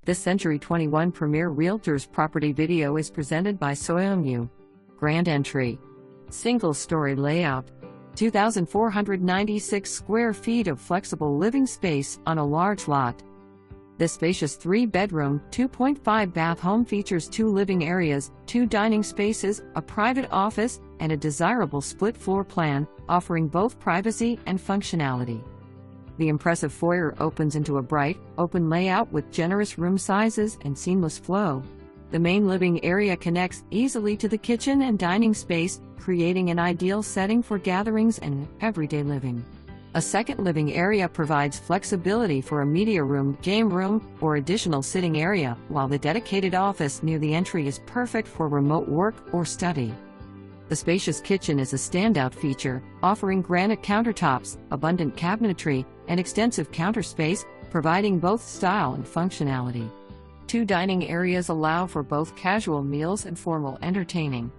This Century 21 Premier Realtors property video is presented by Soyeongu. Grand entry. Single-story layout. 2,496 square feet of flexible living space on a large lot. This spacious 3-bedroom, 2.5-bath home features 2 living areas, 2 dining spaces, a private office, and a desirable split floor plan, offering both privacy and functionality. The impressive foyer opens into a bright, open layout with generous room sizes and seamless flow. The main living area connects easily to the kitchen and dining space, creating an ideal setting for gatherings and everyday living. A second living area provides flexibility for a media room, game room, or additional sitting area, while the dedicated office near the entry is perfect for remote work or study. The spacious kitchen is a standout feature, offering granite countertops, abundant cabinetry, and extensive counter space, providing both style and functionality. 2 dining areas allow for both casual meals and formal entertaining.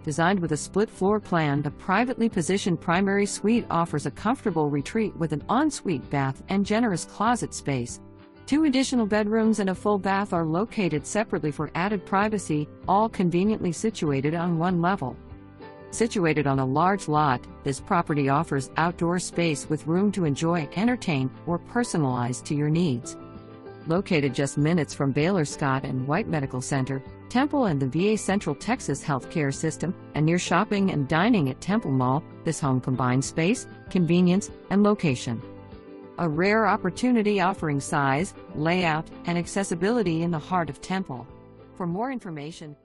Designed with a split floor plan, the privately positioned primary suite offers a comfortable retreat with an ensuite bath and generous closet space. 2 additional bedrooms and a full bath are located separately for added privacy, all conveniently situated on one level. Situated on a large lot, this property offers outdoor space with room to enjoy, entertain, or personalize to your needs. Located just minutes from Baylor Scott and White Medical Center, Temple and the VA Central Texas Healthcare System, and near shopping and dining at Temple Mall, this home combines space, convenience, and location. A rare opportunity offering size, layout, and accessibility in the heart of Temple. For more information,